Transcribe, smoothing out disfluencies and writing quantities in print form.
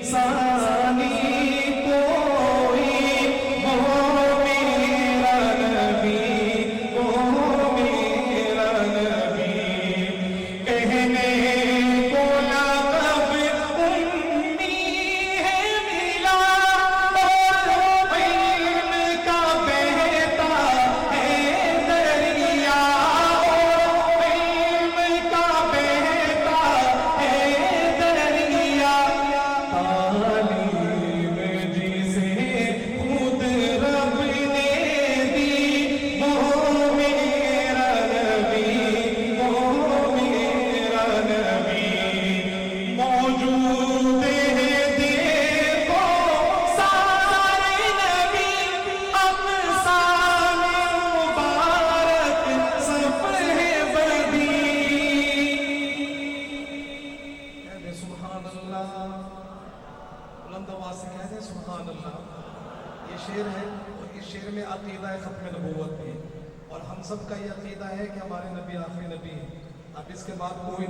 ثانی کوئی وہ میرا نبی، وہ میرا نبی، کہنے کو لقب امی ہے ملا، اور علم کا بہتا ہے دریا، اور علم کا بہتا ہے دریا، تعلیم جسے خود رب نے دی، وہ میرا نبی، وہ میرا نبی، موجود ہے دیکھو سارے نبی، اقسام مبارک سب ہے بدی۔ کہہ دے سبحان اللہ، بلند آواز سے کہہ دے سبحان اللہ۔ یہ شعر ہے اور اس شعر میں عقیدہ ختم نبوت بھی ہے، اور ہم سب کا یہ عقیدہ ہے کہ ہمارے نبی آخری نبی ہیں۔ اب اس کے بعد کوئی